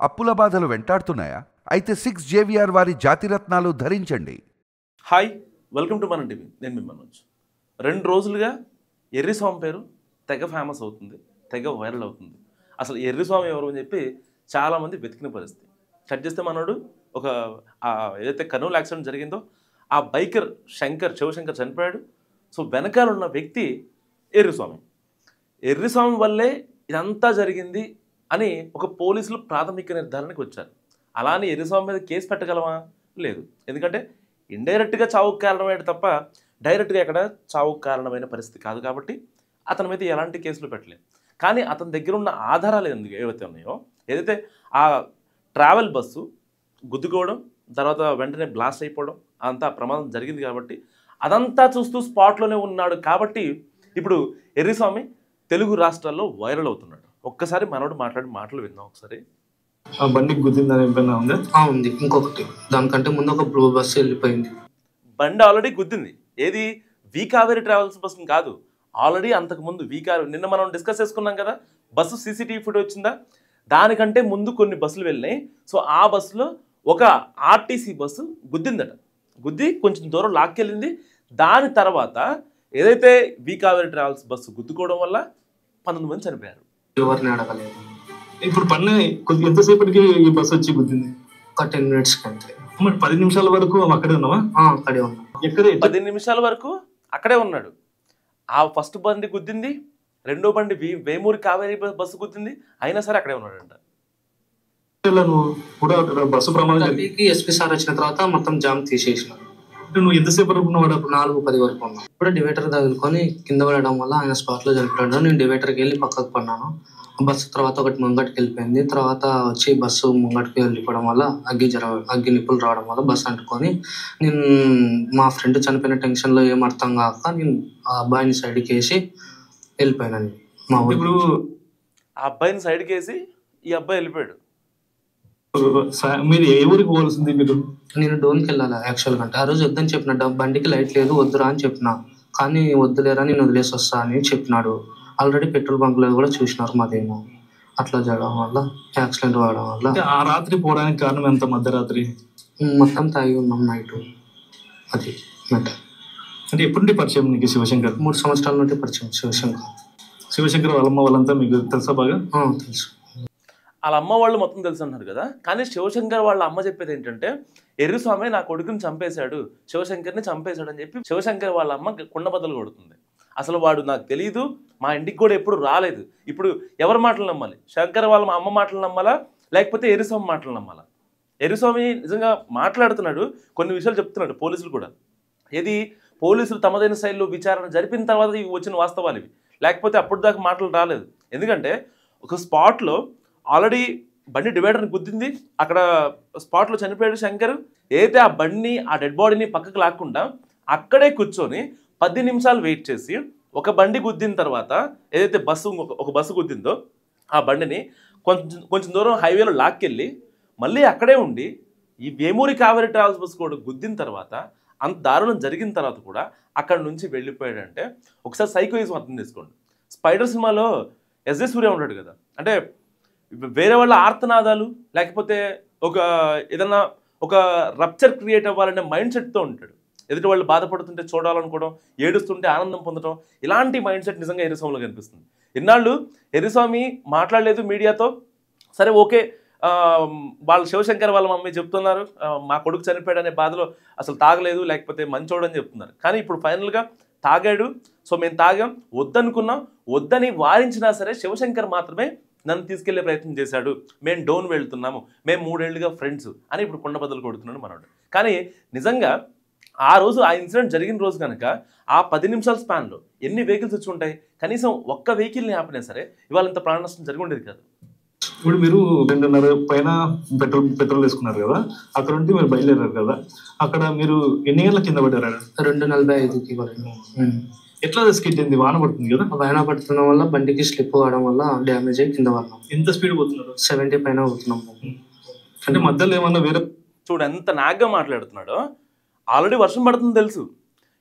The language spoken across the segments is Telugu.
అప్పుల బాధలు వెంటాడుతున్నాయా? అయితే 6 జేవిఆర్ వారి జాతిరత్నాలు ధరించండి. హాయ్, వెల్కమ్ టు మన టీవీ. నేను మీ మనోజ్. 2 రోజులుగా ఎర్రిస్వామి పేరు తెగ ఫేమస్ అవుతుంది, తెగ వైరల్ అవుతుంది. అసలు ఎర్రిస్వామి ఎవరు అని చెప్పి చాలామంది వెతికిన పరిస్థితి. కట్ చేస్తే మనోడు ఒక ఏదైతే కర్నూలు యాక్సిడెంట్ జరిగిందో ఆ బైకర్ శివశంకర్ చనిపోయాడు. సో వెనకాల ఉన్న వ్యక్తి ఎర్రిస్వామి వల్లే ఇదంతా జరిగింది అని ఒక పోలీసులు ప్రాథమిక నిర్ధారణకు వచ్చారు. అలానే ఎర్రిస్వామి మీద కేసు పెట్టగలమా? లేదు. ఎందుకంటే ఇండైరెక్ట్గా చావుకు కారణమైన తప్ప డైరెక్ట్గా ఎక్కడ చావుకు కారణమైన పరిస్థితి కాదు. కాబట్టి అతని మీద ఎలాంటి కేసులు పెట్టలేదు. కానీ అతని దగ్గర ఉన్న ఆధారాలు ఏవైతే ఉన్నాయో, ఏదైతే ఆ ట్రావెల్ బస్సు గుద్దుకోవడం తర్వాత వెంటనే బ్లాస్ట్ అయిపోవడం అంతా ప్రమాదం జరిగింది కాబట్టి అదంతా చూస్తూ స్పాట్లోనే ఉన్నాడు. కాబట్టి ఇప్పుడు ఎర్రిస్వామి తెలుగు రాష్ట్రాల్లో వైరల్ అవుతున్నాడు. ఒక్కసారి మనోడు మాట్లాడి మాటలు విందాం ఒకసారి. బండికి గుద్దిందని ఏమైనా ఉందా? ఉంది. ఇంకొకటి దానికంటే ముందు ఒక బ్లూ బస్సు వెళ్ళిపోయింది. బండి ఆల్రెడీ గుద్దింది. ఏది? వి కావేరీ ట్రావెల్స్ బస్సు కాదు, ఆల్రెడీ అంతకుముందు వి కావేరీ నిన్న మనం డిస్కస్ చేసుకున్నాం కదా, బస్సు సీసీటీవీ ఫుటేజ్ వచ్చిందా? దానికంటే ముందు కొన్ని బస్సులు వెళ్ళినాయి. సో ఆ బస్సులో ఒక ఆర్టీసీ బస్సు గుద్దిందట. గుద్ది కొంచెం దూరం లాక్కెళ్ళింది. దాని తర్వాత ఏదైతే వి కావేరీ ట్రావెల్స్ బస్సు గుద్దుకోవడం వల్ల 19 మంది చనిపోయారు. ఎవరిని అడగలేదు. ఇప్పుడు పన్ను ఎంతసేపటికి ఈ బస్సు వచ్చి గుద్దింది? ఒక 10 minutes కంటే. మరి 10 నిమిషాల వరకు అక్కడే ఉన్నావా? అక్కడే ఉన్నా. ఎక్కడ 10 నిమిషాల వరకు అక్కడే ఉన్నాడు. ఆ ఫస్ట్ బండి గుద్దింది, రెండో బండి వేమూరి కావేరీ బస్సు గుద్దింది, అయినా సరే అక్కడే ఉన్నాడంట. నువ్వు కూడా బస్సు ప్రమాదం ఎస్పీ సార్ వచ్చిన తర్వాత మొత్తం జామ్ తీసేసిన. నువ్వు ఎంతసేపు వరకు ఉన్నావు? 4:10 వరకు ఉన్నా. ఇప్పుడు డివైడర్ తగులుకొని కింద పడడం వల్ల ఆయన స్పాట్ లో చనిపోయాడు. నేను డివైడర్కి వెళ్ళి పక్కకు పడినాను. బస్సు తర్వాత ఒకటి ముంగటికి వెళ్ళిపోయింది. తర్వాత వచ్చి బస్సు ముంగటికి వెళ్ళిపోవడం వల్ల అగ్గి నిప్పులు రావడం వల్ల బస్సు అంటుకొని నేను మా ఫ్రెండ్ చనిపోయిన టెన్షన్లో ఏం అర్థం కాక నేను ఆ అబ్బాయిని సైడ్కి వేసి వెళ్ళిపోయినాను. మా ఇప్పుడు ఆ అబ్బాయిని సైడ్కి వేసి ఈ అబ్బాయి వెళ్ళిపోయాడు. మీరు ఏ ఊరికి పోవాల్సింది? మీరు నేను డోన్కి వెళ్ళాలి యాక్చువల్గా. అంటే ఆ రోజు వద్దని చెప్పిన, బండికి లైట్ లేదు వద్దురా అని చెప్పిన. కానీ వద్దులేరా నేను వదిలేసి వస్తా అని చెప్పినాడు. ఆల్రెడీ పెట్రోల్ బంక్ లో కూడా చూసినారు మాదేమో. అట్లా జరగడం వల్ల యాక్సిడెంట్ అవ్వడం వల్ల. ఆ రాత్రి పోవడానికి కారణం ఎంత? మధ్యరాత్రి మొత్తం తాగి ఉన్నాం నైట్. అది మ్యాటర్. అంటే ఎప్పుడు పరిచయం నీకు శివశంకర్? 3 సంవత్సరాల నుండి పరిచయం శివశంకర్ వాళ్ళమ్మ వాళ్ళంతా మీకు తెలుసా? బాగా తెలుసు. వాళ్ళ అమ్మ వాళ్ళు మొత్తం తెలుసు అన్నారు కదా. కానీ శివశంకర్ వాళ్ళ అమ్మ చెప్పేది ఏంటంటే ఎర్రిస్వామి నా కొడుకుని చంపేశాడు, శివశంకర్ని చంపేశాడు అని చెప్పి శివశంకర్ వాళ్ళ అమ్మ కుండబద్దలు కొడుతుంది. అసలు వాడు నాకు తెలీదు, మా ఇంటికి కూడా ఎప్పుడు రాలేదు. ఇప్పుడు ఎవరి మాటలు నమ్మాలి? శంకర్ వాళ్ళ మా అమ్మ మాటలు నమ్మాలా, లేకపోతే ఎర్రిస్వామి మాటలు నమ్మాలా? ఎర్రిస్వామి నిజంగా మాట్లాడుతున్నాడు, కొన్ని విషయాలు చెప్తున్నాడు. పోలీసులు కూడా ఏది పోలీసులు తమదైన శైలిలో విచారణ జరిపిన తర్వాత ఇవి వచ్చిన వాస్తవాలు ఇవి, లేకపోతే అప్పుడు దాకా మాటలు రాలేదు. ఎందుకంటే ఒక స్పాట్లో ఆల్రెడీ బండి డివైడర్ని గుద్దింది, అక్కడ స్పాట్లో చనిపోయాడు శంకర్. ఏదైతే ఆ బండిని ఆ డెడ్ బాడీని పక్కకు లాక్కుండా అక్కడే కూర్చొని 10 నిమిషాలు వెయిట్ చేసి ఒక బండి గుద్దిన తర్వాత ఏదైతే ఒక బస్సు గుద్దిందో ఆ బండిని కొంచెం దూరం హైవేలో లాక్కెళ్ళి మళ్ళీ అక్కడే ఉండి ఈ వేమూరి కావేరీ ట్రావెల్స్ బస్సు కూడా గుద్దిన తర్వాత అంత దారుణం జరిగిన తర్వాత కూడా అక్కడి నుంచి వెళ్ళిపోయాడంటే ఒకసారి సైకోయిజం అర్థం చేసుకోండి. స్పైడర్ సినిమాలో ఎస్జే సూర్య ఉంటాడు కదా, అంటే వేరే వాళ్ళ ఆర్తనాదాలు లేకపోతే ఏదన్నా ఒక రప్చర్ క్రియేట్ అవ్వాలనే మైండ్ సెట్తో ఉంటాడు. ఎదుటి వాళ్ళు బాధపడుతుంటే చూడాలనుకోవడం, ఏడుస్తుంటే ఆనందం పొందడం, ఇలాంటి మైండ్ సెట్ నిజంగా ఎర్రిస్వామిలో కనిపిస్తుంది. ఇన్నాళ్ళు ఎర్రిస్వామి మాట్లాడలేదు మీడియాతో, సరే ఓకే, వాళ్ళు శివశంకర్ వాళ్ళ మమ్మీ చెప్తున్నారు మా కొడుకు చనిపోయాడు అనే బాధలో అసలు తాగలేదు, లేకపోతే మంచోడని చెప్తున్నారు. కానీ ఇప్పుడు ఫైనల్గా తాగాడు. సో మేము తాగాం, వద్దనుకున్నాం, వద్దని వారించినా సరే శివశంకర్ మాత్రమే నన్ను తీసుకెళ్లే ప్రయత్నం చేశాడు, మేము డోన్ వెళ్తున్నాము, మేము 3 ఏళ్లుగా ఫ్రెండ్స్ అని ఇప్పుడు కుండబద్దలు కొడుతున్నాడు మనోడు. కానీ నిజంగా ఆ రోజు ఆ ఇన్సిడెంట్ జరిగిన రోజు కనుక ఆ 10 నిమిషాల స్పాన్లో ఎన్ని వెహికల్స్ వచ్చి ఉంటాయి? కనీసం ఒక్క వెహికల్ని ఆపినా సరే ఇవాళ ఇంత ప్రాణ నష్టం జరిగి ఉండేది కాదు. ఇప్పుడు మీరు 2:30 పైన పెట్రోల్ వేసుకున్నారు కదా, అక్కడ నుండి మీరు బయలుదేరారు కదా, అక్కడ మీరు ఎన్ని గంటల కింద పడ్డారు? 2:45కి. ఎట్లా స్కిడ్ అయింది? వాన పడుతుంది కదా, వాన పడుతున్న వల్ల బండికి స్లిప్ అవడం వల్ల డ్యామేజ్ అయ్యి కింద పడినాం. ఎంత స్పీడ్ పోతున్నారు? 70 పైన పోతున్నాం. అంటే మధ్యలో ఏమన్నా వేరే చూడు ఎంత నాగ్గా మాట్లాడుతున్నాడో. ఆల్రెడీ వర్షం పడుతుంది తెలుసు,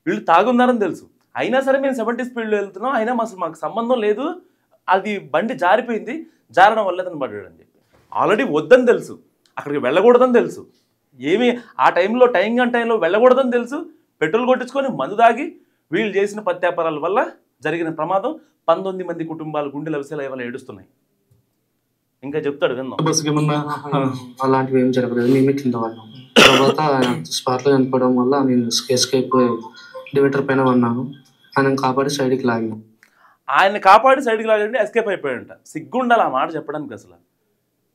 వీళ్ళు తాగున్నారని తెలుసు, అయినా సరే మేము 70 స్పీడ్లో వెళ్తున్నాం, అయినా అసలు మాకు సంబంధం లేదు, అది బండి జారిపోయింది, జారడం వల్ల అతను పడ్డాడు అని చెప్పి. ఆల్రెడీ వద్దని తెలుసు, అక్కడికి వెళ్ళకూడదని తెలుసు, ఏమి ఆ టైంలో టైంలో వెళ్ళకూడదని తెలుసు, పెట్రోల్ కొట్టించుకొని మందు దాగి వీళ్ళు చేసిన ప్రత్యాపారాల వల్ల జరిగిన ప్రమాదం 19 మంది కుటుంబాలు గుండెల విషయాలు ఏమైనా ఏడుస్తున్నాయి. ఇంకా చెప్తాడు విందాం. అలాంటివి ఏం జరగలేదు, మేమే కింద పడ్డాం. తర్వాత స్పాట్లో చనిపోవడం వల్ల నేను ఎస్కేప్ డివైడర్ పైన పన్నాను. ఆయన కాపాడి సైడ్కి లాగిన. ఆయన కాపాడి సైడ్కి లాగండి ఎస్కేప్ అయిపోయాడంట. సిగ్గుండాలి ఆ మాట చెప్పడానికి. అసలు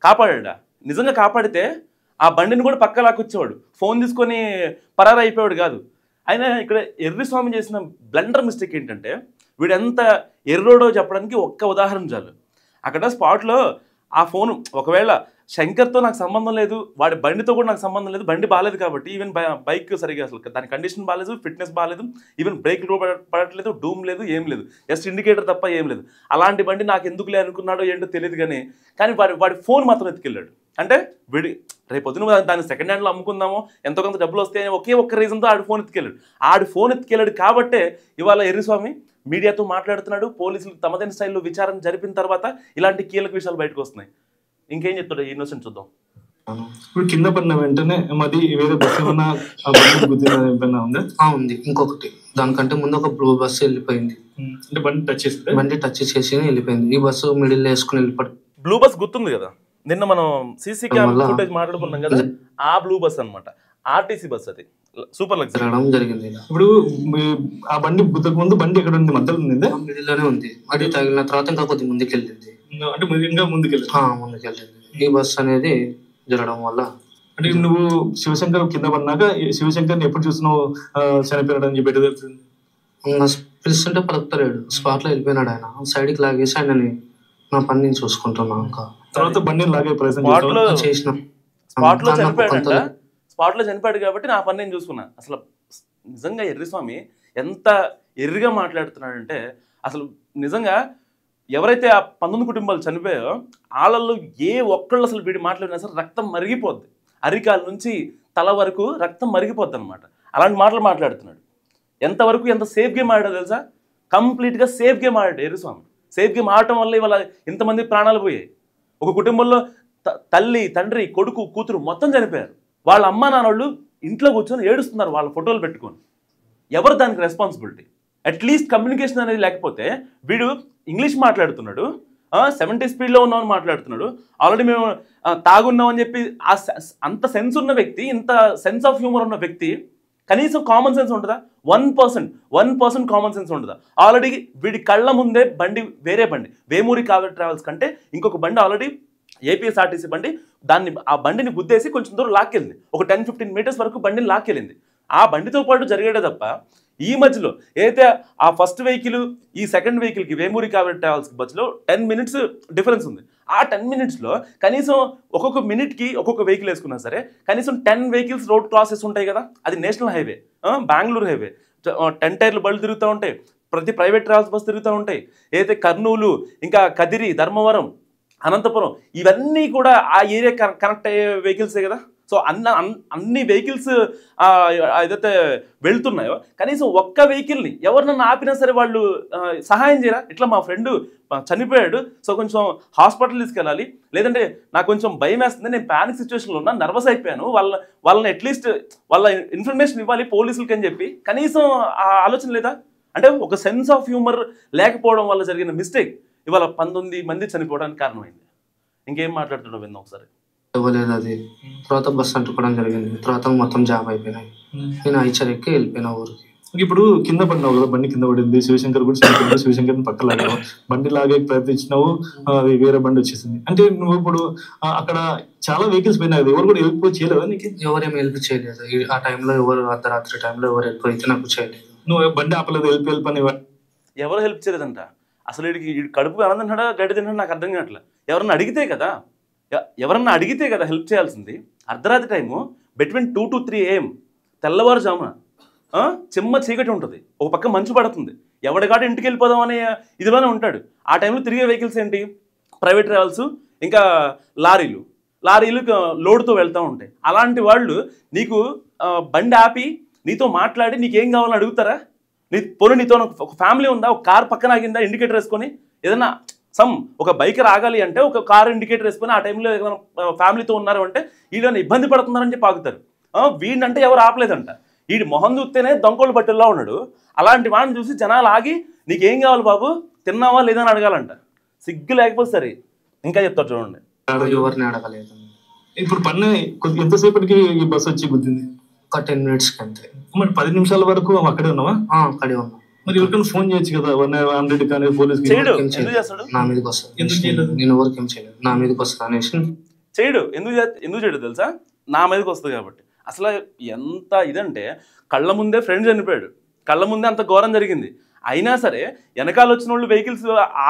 కాపాడా, నిజంగా కాపాడితే ఆ బండిని కూడా పక్క లాక్కొచ్చేవాడు, ఫోన్ తీసుకొని పరారు అయిపోయాడు కాదు. ఆయన ఇక్కడ ఎర్రిస్వామి చేసిన బ్లండర్ మిస్టేక్ ఏంటంటే, వీడు ఎంత ఎర్రోడో చెప్పడానికి ఒక్క ఉదాహరణ చాలు. అక్కడ స్పాట్లో ఆ ఫోను ఒకవేళ శంకర్తో నాకు సంబంధం లేదు, వాడి బండితో కూడా నాకు సంబంధం లేదు, బండి బాగాలేదు కాబట్టి, ఈవెన్ బైక్ సరిగా అసలు దాని కండిషన్ బాగాలేదు, ఫిట్నెస్ బాగాలేదు, ఈవెన్ బ్రేక్ పడట్లేదు, డూమ్ లేదు, ఏం లేదు, జస్ట్ ఇండికేటర్ తప్ప ఏం లేదు. అలాంటి బండి నాకు ఎందుకులే అనుకున్నాడో ఏంటో తెలియదు కానీ వాడి ఫోన్ మాత్రం ఎత్తుకెళ్ళాడు. అంటే రేపు పొద్దున దాన్ని సెకండ్ హ్యాండ్లో అమ్ముకుందామో, ఎంతో కొంత డబ్బులు వస్తాయని ఒక్క రీజన్తో ఆడి ఫోన్ ఎత్తుకెళ్ళాడు. కాబట్టే ఇవాళ ఎర్రిస్వామి మీడియాతో మాట్లాడుతున్నాడు. పోలీసులు తమదైన స్టైల్లో విచారణ జరిపిన తర్వాత ఇలాంటి కీలక విషయాలు బయటకు వస్తున్నాయి. ఇంకేం చెప్తాడు ఇన్నోసెంట్ చూద్దాం. ఇప్పుడు కింద పడిన వెంటనే మరి వేరే బస్సు ఏమన్నా ఉందా? ఉంది, ఇంకొకటి దానికంటే ముందు ఒక బ్లూ బస్సు వెళ్ళిపోయింది. అంటే బండి టచ్ చేసి వెళ్ళిపోయింది. ఈ బస్సు మిడిల్ వేసుకుని వెళ్ళిపోయి. బ్లూ బస్ గుర్తుంది కదా, నిన్న మనం సీసీ కెమెరా ఫుటేజ్ మాట్లాడుకున్నాం కదా, ఆ బ్లూ బస్ అన్నమాట, ఆర్టీసీ బస్, అది సూపర్ లగ్జరీ జరిగింది. ఇప్పుడు ఆ బండి గుద్దకు ముందు బండి ఎక్కడ ఉంది? మధ్యలో ఉంది, మిడిల్ లోనే ఉంది. అది తగిలిన తర్వాత ఇంకా కొద్ది ముందుకెళ్ళింది. అంటే ఇంకా ముందుకెళ్ళింది. ఈ బస్ అనేది జరగడం వల్ల. అంటే నువ్వు శివశంకర్ కింద పడినాక శివశంకర్ ఎప్పుడు చూసినావు చనిపోయాడు అని చెప్పి తెలుస్తుంది? పిలుస్తుంటే పలుకుతలేడు, స్పాట్ లో వెళ్ళిపోయినాడు. ఆయన సైడ్కి లాగేసి ఆయనని నా పని నేను చూసుకుంటున్నా. ఇంకా తర్వాత బండిని లాగే ప్రయత్నం చేసిన. స్పాట్లో చనిపోయాడు కాబట్టి నా పని నేను చూసుకున్నా. అసలు నిజంగా ఎర్రిస్వామి ఎంత ఎర్రిగా మాట్లాడుతున్నాడంటే, అసలు నిజంగా ఎవరైతే ఆ 19 కుటుంబాలు చనిపోయాయో వాళ్ళల్లో ఏ ఒక్కళ్ళు అసలు వీడి మాట్లాడినా సరే రక్తం మరిగిపోద్ది, అరికాల నుంచి తల వరకు రక్తం మరిగిపోద్ది అనమాట. అలాంటి మాటలు మాట్లాడుతున్నాడు. ఎంతవరకు ఎంత సేఫ్ గేమ్ ఆడాడో తెలుసా? కంప్లీట్గా సేఫ్ గేమ్ ఆడాడు ఎర్రిస్వామి. సేఫ్ గేమ్ ఆడటం వల్ల ఇవాళ ఇంతమంది ప్రాణాలు పోయాయి. ఒక కుటుంబంలో తల్లి, తండ్రి, కొడుకు, కూతురు మొత్తం చనిపోయారు. వాళ్ళ అమ్మ నాన్నోళ్ళు ఇంట్లో కూర్చొని ఏడుస్తున్నారు వాళ్ళ ఫోటోలు పెట్టుకొని. ఎవరు దానికి రెస్పాన్సిబిలిటీ? అట్లీస్ట్ కమ్యూనికేషన్ అనేది లేకపోతే వీడు ఇంగ్లీష్ మాట్లాడుతున్నాడు, 70 స్పీడ్లో ఉన్నామని మాట్లాడుతున్నాడు, ఆల్రెడీ మేము తాగున్నామని చెప్పి అంత సెన్స్ ఉన్న వ్యక్తి, ఇంత సెన్స్ ఆఫ్ హ్యూమర్ ఉన్న వ్యక్తి కనీసం కామన్ సెన్స్ ఉంటుందా? 1% కామన్ సెన్స్ ఉంటుందా? ఆల్రెడీ వీడి కళ్ళ ముందే బండి, వేరే బండి, వేమూరి కావేరి ట్రావెల్స్ కంటే ఇంకొక బండి ఆల్రెడీ ఏపీఎస్ఆర్టీసీ బండి, ఆ బండిని గుద్దేసి కొంచెం దూరం లాక్కెళ్ళింది. ఒక 10-15 మీటర్స్ వరకు బండిని లాక్కెళ్ళింది. ఆ బండితో పాటు జరిగేదే తప్ప ఈ మధ్యలో ఏదైతే ఆ ఫస్ట్ వెహికల్ ఈ సెకండ్ వెహికల్కి వేమూరి కావేరి ట్రావెల్స్కి మధ్యలో 10 మినిట్స్ డిఫరెన్స్ ఉంది. ఆ 10 మినిట్స్లో కనీసం ఒక్కొక్క మినిట్కి ఒక్కొక్క వెహికల్ వేసుకున్నా సరే కనీసం 10 వెహికల్స్ రోడ్ క్రాసెస్ ఉంటాయి కదా. అది నేషనల్ హైవే, బెంగళూరు హైవే, 10 టైర్లు బళ్ళు తిరుగుతూ ఉంటాయి, ప్రతి ప్రైవేట్ ట్రావెల్స్ బస్సు తిరుగుతూ ఉంటాయి. ఏదైతే కర్నూలు, ఇంకా కదిరి, ధర్మవరం, అనంతపురం, ఇవన్నీ కూడా ఆ ఏరియా కనెక్ట్ అయ్యే వెహికల్సే కదా. సో అన్ని వెహికల్స్ ఏదైతే వెళ్తున్నాయో కనీసం ఒక్క వెహికల్ని ఎవరినన్నా ఆపినా సరే వాళ్ళు సహాయం చేయరా? ఇట్లా మా ఫ్రెండ్ చనిపోయాడు, సో కొంచెం హాస్పిటల్ తీసుకెళ్ళాలి, లేదంటే నాకు కొంచెం భయం వేస్తుంది, నేను ప్యానిక్ సిచ్యువేషన్లో ఉన్నా, నర్వస్ అయిపోయాను, వాళ్ళని అట్లీస్ట్ వాళ్ళ ఇన్ఫర్మేషన్ ఇవ్వాలి పోలీసులకి అని చెప్పి కనీసం ఆ ఆలోచన లేదా? అంటే ఒక సెన్స్ ఆఫ్ హ్యూమర్ లేకపోవడం వల్ల జరిగిన మిస్టేక్ ఇవాళ 19 మంది చనిపోవడానికి కారణమైంది. ఇంకేం మాట్లాడుతున్నావు విన్నా ఒకసారి? ఇవ్వలేదు. అది తర్వాత బస్సు అంటుకోవడం జరిగింది. తర్వాత మొత్తం జామ్ అయిపోయినాయి. నేను ఐచర్కి వెళ్ళిపోయినా ఊరికి. ఇప్పుడు కింద పడినావు కదా, బండి కింద పడింది, శివశంకర్ కూడా చనిపోయింది, శివశంకర్ని పక్క లాగావు, బండి లాగే ప్రయత్నించినావు, అది వేరే బండి వచ్చేసింది. అంటే నువ్వు ఇప్పుడు అక్కడ చాలా వెహికల్స్ పోయినా కదా, ఎవరు కూడా హెల్ప్ చేయలేదా నీకు? ఎవరేమి హెల్ప్ చేయలేదు ఆ టైంలో. ఎవరు అర్ధరాత్రి టైంలో ఎవరు హెల్ప్ అయితే నాకు చేయలేదు. నువ్వు బండి ఆపలేదు, హెల్ప్ అని ఎవరు హెల్ప్ చేయలేదంట. అసలు వీడికి కడుపు ఎలా తింటాడా గడ్డి తింటాడా నాకు అర్థం కావట్లే. ఎవరన్నా అడిగితే కదా హెల్ప్ చేయాల్సింది. అర్ధరాత్రి టైము బిట్వీన్ 2 to 3 AM తెల్లవారుజామున చెమ్మ చీకటి ఉంటుంది, ఒక పక్క మంచు పడుతుంది, ఎవడిగాడు ఇంటికి వెళ్ళిపోదాం అనే ఇదిలోనే ఉంటాడు. ఆ టైంలో తిరిగే వెహికల్స్ ఏంటి? ప్రైవేట్ ట్రావెల్స్, ఇంకా లారీలు లోడ్తో వెళ్తూ ఉంటాయి. అలాంటి వాళ్ళు నీకు బండి ఆపి నీతో మాట్లాడి నీకేం కావాలని అడుగుతారా? నీతో ఒక ఫ్యామిలీ ఉందా, ఒక కార్ పక్కన ఆగిందా ఇండికేటర్ వేసుకొని? ఏదన్నా ఒక బైకర్ ఆగాలి అంటే ఒక కార్ ఇండికేటర్ వేసుకొని ఆ టైంలో ఫ్యామిలీతో ఉన్నారు అంటే వీళ్ళని ఇబ్బంది పడుతున్నారని చెప్పి ఆగుతారు. వీడినంటే ఎవరు ఆపలేదంట. వీడి మొహం చూస్తేనే దొంగోళ్ళు బట్టల్లో ఉన్నాడు. అలాంటి వాడిని చూసి జనాలు ఆగి నీకేం కావాలి బాబు, తిన్నావా లేదా అని అడగాలంట. సిగ్గు లేకపోతే సరే. ఇంకా చెప్తారు చూడండి. ఎవరిని అడగలేదు. ఇప్పుడు పన్ను ఎంతసేపటికి ఈ బస్సు వచ్చి గుద్దింది? ఒక 10 minutes అంతే. మరి 10 నిమిషాల వరకు అక్కడే ఉన్నావా? అక్కడే ఉన్నా. మరి ఎవరికైనా ఫోన్ చేయొచ్చు కదా, 100 కానీ పోలీస్ నా మీదకి వస్తుంది. నేను ఎవరికి ఏం చేయలేదు, నా మీదకి వస్తుంది అనేసి చేయడు. ఎందుకు చేయడు తెలుసా? నా మీదకి వస్తుంది కాబట్టి. అసలు ఎంత ఇదంటే కళ్ళ ముందే ఫ్రెండ్ చనిపోయాడు, కళ్ళ ముందే అంత ఘోరం జరిగింది. అయినా సరే వెనకాల వచ్చిన వాళ్ళు వెహికల్స్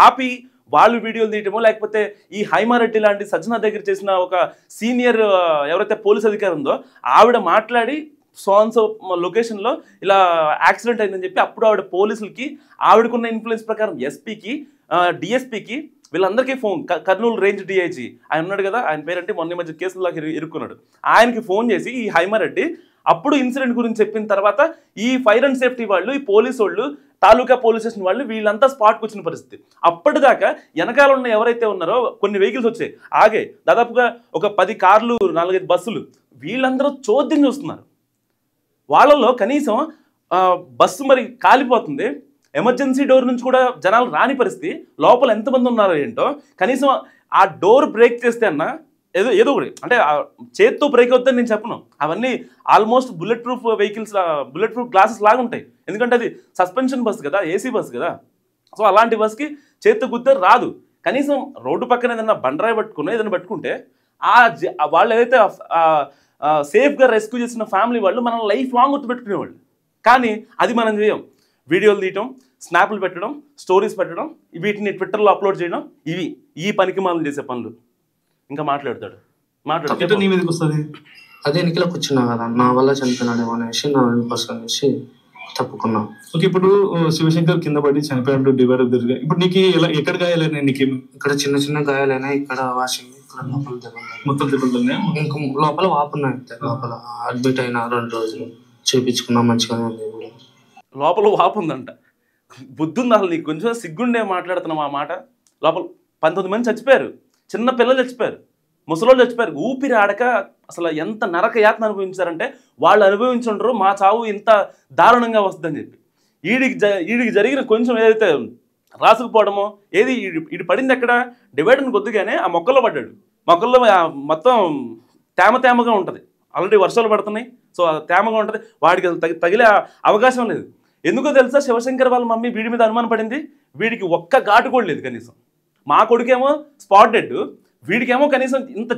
ఆపి వాళ్ళు వీడియోలు తీయటమో, లేకపోతే ఈ హైమారెడ్డి లాంటి సజ్జన దగ్గర చేసిన ఒక సీనియర్ ఎవరైతే పోలీస్ అధికారి ఉందో ఆవిడ మాట్లాడి సో లొకేషన్లో ఇలా యాక్సిడెంట్ అయిందని చెప్పి అప్పుడు ఆవిడ పోలీసులకి ఆవిడకున్న ఇన్ఫ్లుయెన్స్ ప్రకారం ఎస్పీకి డిఎస్పీకి వీళ్ళందరికీ ఫోన్, కర్నూలు రేంజ్ డిఐజీ ఆయన ఉన్నాడు కదా, ఆయన పేరంటే మొన్న మధ్య కేసులాగా ఇరుక్కున్నాడు, ఆయనకి ఫోన్ చేసి ఈ హైమారెడ్డి అప్పుడు ఇన్సిడెంట్ గురించి చెప్పిన తర్వాత ఈ ఫైర్ అండ్ సేఫ్టీ వాళ్ళు, ఈ పోలీసు వాళ్ళు, తాలూకా పోలీస్ స్టేషన్ వాళ్ళు వీళ్ళంతా స్పాట్కి వచ్చిన పరిస్థితి. అప్పటిదాకా వెనకాల ఉన్న ఎవరైతే ఉన్నారో కొన్ని వెహికల్స్ వచ్చాయి ఆగే, దాదాపుగా ఒక 10 కార్లు 4-5 బస్సులు, వీళ్ళందరూ చోద్యం చూస్తున్నారు. వాళ్ళల్లో కనీసం బస్సు మరి కాలిపోతుంది, ఎమర్జెన్సీ డోర్ నుంచి కూడా జనాలు రాని పరిస్థితి, లోపల ఎంతమంది ఉన్నారో ఏంటో, కనీసం ఆ డోర్ బ్రేక్ చేస్తే అన్న ఏదో ఒకటి అంటే చేత్తో బ్రేక్ అవుతుందని నేను చెప్పను. అవన్నీ almost bullet proof vehicles, bullet proof glasses లాగా ఉంటాయి. ఎందుకంటే అది సస్పెన్షన్ బస్ కదా, ఏసీ బస్ కదా. సో అలాంటి బస్కి చేత్తో గుద్ద రాదు. కనీసం రోడ్డు పక్కన ఏదైనా బండరాయి పట్టుకుని ఏదైనా పట్టుకుంటే వాళ్ళు ఏదైతే సేఫ్గా రెస్క్యూ చేసిన ఫ్యామిలీ వాళ్ళు మనం లైఫ్ లాంగ్ గుర్తుపెట్టుకునేవాళ్ళు. కానీ అది మనం చేయం. వీడియోలు తీయటం, స్నాప్లు పెట్టడం, స్టోరీస్ పెట్టడం, వీటిని ట్విట్టర్లో అప్లోడ్ చేయడం, ఈ పనికి మనం చేసే పనులు. ఇంకా మాట్లాడతాడు. నీ మీదకి వస్తుంది. అదే ఎన్నికలో కూర్చున్నా కదా, నా వల్ల చనిపోయినాడేమో అనేసి నా కోసం అనేసి తప్పుకున్నా. ఓకే, ఇప్పుడు శివశంకర్ కింద పడి చనిపోయాడు డివైడర్ దగ్గర. ఇప్పుడు నీకు ఎక్కడ గాయాలైనా? నీకు ఇక్కడ చిన్న చిన్న గాయాలైనా, ఇక్కడ వాసింది, ఇక్కడ లోపల మొత్తం దెబ్బలు, ఇంకా లోపల వాపున్నాయి. లోపల అడ్మిట్ అయినా 2 రోజులు చేయించుకున్నా, మంచిగానే ఉంది. లోపల వాపు ఉందంట. బుద్ధుంది అసలు నీకు? కొంచెం సిగ్గుండే మాట్లాడుతున్నాం ఆ మాట. లోపల 19 మంది చచ్చిపోయారు, చిన్న పిల్లలు చచ్చిపోయారు, ముసలోళ్ళు చచ్చిపోయారు, ఊపిరి ఆడక అసలు ఎంత నరక యాతన అనుభవించారంటే వాళ్ళు అనుభవించుంటారు మా చావు ఇంత దారుణంగా వస్తుందని చెప్పి. వీడికి జరిగిన కొంచెం ఏదైతే రాసుకుపోవడమో వీడి పడింది ఎక్కడ, డివైడర్ని కొద్దిగానే ఆ మొక్కల్లో పడ్డాడు. మొక్కల్లో మొత్తం తేమగా ఉంటుంది, ఆల్రెడీ వర్షాలు పడుతున్నాయి, సో తేమగా ఉంటుంది, వాడికి తగిలే అవకాశం లేదు. ఎందుకో తెలుసా? శివశంకర్ వాళ్ళ మమ్మీ వీడి మీద అనుమానం పడింది. వీడికి ఒక్క ఘాటు కూడా లేదు కనీసం. మా కొడుకేమో స్పాట్ డెడ్, వీడికేమో కనీసం ఇంత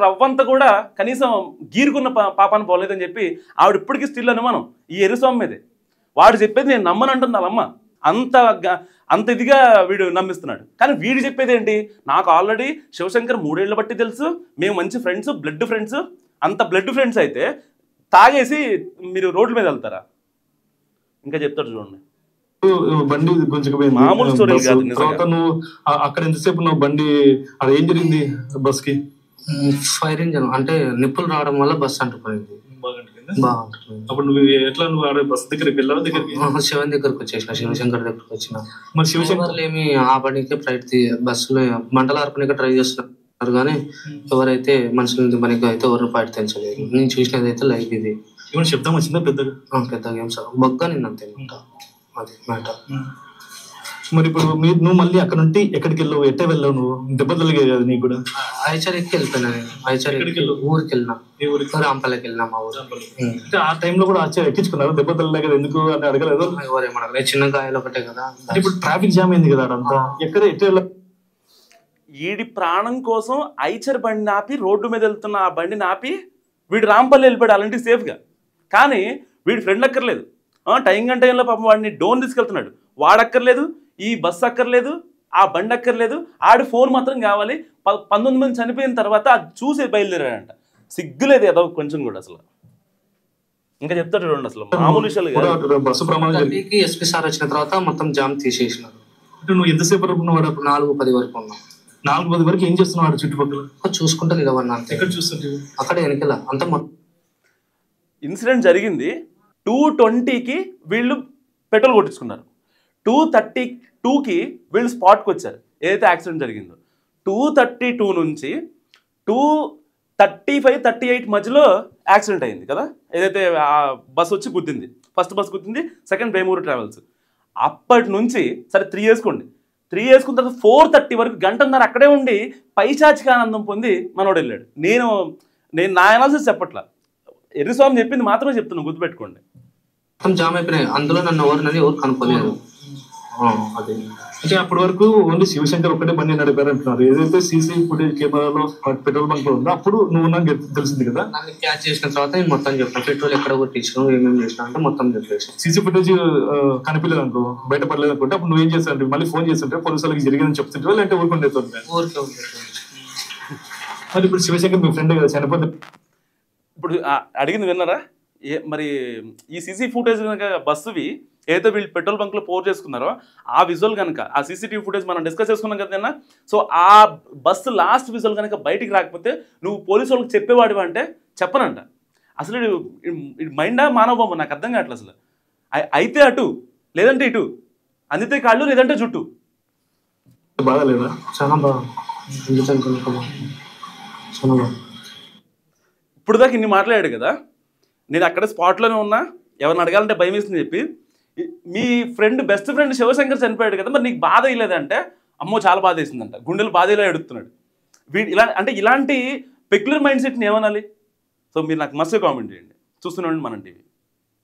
రవ్వంత కూడా కనీసం గీరుకున్న పాపాన్ని పోలేదని చెప్పి ఆవిడ ఇప్పటికీ స్టిల్ అనుమానం ఈ ఎరుస్వామి మీదే. వాడు చెప్పేది నేను నమ్మనంటుంది వాళ్ళమ్మ. అంత ఇదిగా వీడు నమ్మిస్తున్నాడు. కానీ వీడు చెప్పేది ఏంటి? నాకు ఆల్రెడీ శివశంకర్ 3 ఏళ్ల బట్టి తెలుసు, మేము మంచి ఫ్రెండ్స్, బ్లడ్ ఫ్రెండ్స్. అంత బ్లడ్ ఫ్రెండ్స్ అయితే తాగేసి మీరు రోడ్ల మీద వెళ్తారా? ఇంకా చెప్తాడు చూడండి. బండి గుంజుకుపోయింది, మామూలు స్టోరీ కాదు. తర్వాత నువ్వు అక్కడ ఎంతసేపు నువ్వు బండి, అది ఏం జరిగింది బస్ కి? ఫైర్ ఇంజన్ అంటే నిప్పులు రావడం వల్ల బస్ అంటుకుపోయింది. అప్పుడు నువ్వు ఎట్లా బస్ దగ్గరికి వెళ్ళావు? శివన్ దగ్గరకు వచ్చేసిన, శివశంకర్ దగ్గరకు వచ్చిన. మరి శివశంకర్ ఏమి ఆ పనికి బస్సులో మంటలు ఆర్పడానికి ట్రై చేస్తున్నారు, కానీ ఎవరైతే మనుషుల పనికి అయితే ఎవరు ఫైట్ తెంచలేదు. నేను చూసినది అయితే లైఫ్ ఇది. ఏమైనా శబ్దం వచ్చిందా? పెద్దగా ఏం సార్ బొగ్గ నిన్నంతే అది మ్యాటర్. మరి ఇప్పుడు నువ్వు మళ్ళీ అక్కడ నుండి ఎక్కడికి వెళ్ళావు? ఎట్టే వెళ్ళావు? నువ్వు దెబ్బ తగిలాయి కదా నీకు కూడా? ఐచర్కి వెళ్ళిపోయినా నేను. ఐచర్కి ఊరికి వెళ్ళినా, రాంపల్లకి వెళ్ళినా, మా ఊరు. ఆ టైంలో కూడా ఎక్కించుకున్నారు? దెబ్బ తగిలే కదా, ఎందుకు అని అడగలేదు? ఎవరేమడగలేదు, చిన్న గాయాలు ఒకటే కదా. ఇప్పుడు ట్రాఫిక్ జామ్ అయింది కదా అదంతా, ఎక్కడ ఎట్టే వీడి ప్రాణం కోసం ఐచర్ బండిని ఆపి, రోడ్డు మీద వెళ్తున్న ఆ బండిని ఆపి వీడు రాంపల్లి వెళ్ళిపోయాడు అలాంటి సేఫ్గా. కానీ వీడి ఫ్రెండ్ అక్కర్లేదు, టైంలో పాపం వాడిని డోన్ తీసుకెళ్తున్నాడు. వాడక్కర్లేదు, ఈ బస్సు అక్కర్లేదు, ఆ బండి అక్కర్లేదు, ఆడి ఫోన్ మాత్రం కావాలి. 19 మంది చనిపోయిన తర్వాత అది చూసి బయలుదేరాడంట. సిగ్గులేదు ఏదో కొంచెం కూడా అసలు. ఇంకా చెప్తాడు చూడండి, అసలు మామూలు విషయాలు కాదు. ఎస్పీ సార్ వచ్చిన తర్వాత మొత్తం జామ్ తీసేసినారు. నువ్వు ఎంతసేపు వరకు ఉన్నావు? 4:10 వరకు ఉన్నావు. 4:10 వరకు ఏం చేస్తున్నావు చుట్టుపక్కల? చూసుకుంటా నిలబడినా. ఎక్కడ చూస్తుంటే? అక్కడ వెనకల అంతా. ఇన్సిడెంట్ జరిగింది 2:20కి వీళ్ళు పెట్రోల్ కొట్టించుకున్నారు. 2:32కి వీళ్ళు స్పాట్కి వచ్చారు. ఏదైతే యాక్సిడెంట్ జరిగిందో 2:32 నుంచి 2:35-38 మధ్యలో యాక్సిడెంట్ అయింది కదా, ఏదైతే ఆ బస్ వచ్చి గుద్దింది. ఫస్ట్ బస్ గుద్దింది, సెకండ్ వేమూరు ట్రావెల్స్. అప్పటి నుంచి సరే 3 వేసుకోండి, 3 వేసుకున్న తర్వాత 4:30 వరకు గంటన్నర అక్కడే ఉండి పైచాచిక ఆనందం పొంది మనోడు వెళ్ళాడు. నేను నా అనాలిసిస్ చెప్పట్లా, ఎర్రిస్వామి చెప్పింది మాత్రమే చెప్తున్నాను, గుర్తుపెట్టుకోండి. జామ్ అయిపోయినాయి, అందులో నన్ను ఎవరు కనుక్కోలేదు. అదే అంటే అప్పటి వరకు ఓన్లీ శివశంకర్ ఒక్కటే బండి నడిపారు అంటున్నారు. ఏదైతే సీసీ ఫుటేజ్ కెమెరాలో పెట్రోల్ బంక్ లో ఉందో అప్పుడు నువ్వు నాకు తెలిసింది కదా. నన్ను క్యాచ్ చేసిన తర్వాత నేను మొత్తం చెప్పాను, పెట్రోల్ ఎక్కడ కొట్టించాను, ఏమేమి చేసినా అంటే మొత్తం చెప్పేసి. సీసీ ఫుటేజ్ కనిపించలేదు అనుకో, బయటపడలేదు అనుకుంటే అప్పుడు నువ్వేం చేస్తావు, మళ్ళీ ఫోన్ చేస్తుంటే పోలీసు వాళ్ళకి జరిగిందని చెప్తుంటే లేదంటే ఊరుకుంటే మరి ఇప్పుడు శివశంకర్ మీ ఫ్రెండ్ కదా చనిపోతే ఇప్పుడు అడిగింది విన్నారా? మరి ఈ సీసీ ఫుటేజ్ కనుక బస్సువి ఏదైతే వీళ్ళు పెట్రోల్ బంక్లో పోర్ చేసుకున్నారో ఆ విజువల్ కనుక, ఆ సీసీటీవీ ఫుటేజ్ మనం డిస్కస్ చేసుకున్నాం కదా నిన్న. సో ఆ బస్సు లాస్ట్ విజువల్ కనుక బయటికి రాకపోతే నువ్వు పోలీసు వాళ్ళకి చెప్పేవాడివా అంటే చెప్పనంట. అసలు మైండా మానవ బొమ్మ, నాకు అర్థం కావట్లేదు అసలు. అయితే అటు లేదంటే ఇటు, అందితే కాళ్ళు లేదంటే జుట్టు. బాగా లేదా? చాలా బాగా. ఇప్పుడు దాకా ఇన్ని మాట్లాడాడు కదా, నేను అక్కడ స్పాట్లోనే ఉన్నా, ఎవరిని అడగాలంటే భయం వేసింది చెప్పి. మీ ఫ్రెండ్ బెస్ట్ ఫ్రెండ్ శివశంకర్ చనిపోయాడు కదా, మరి నీకు బాధ వేయలేదంటే అమ్మో చాలా బాధ వేసిందంట, గుండెలు బాధేలా ఎడుతున్నాడు ఇలాంటి పెక్యులర్ మైండ్ సెట్ని ఏమనాలి? సో మీరు నాకు మస్తు కామెంట్ చేయండి. చూస్తున్నాండి మనం టీవీ.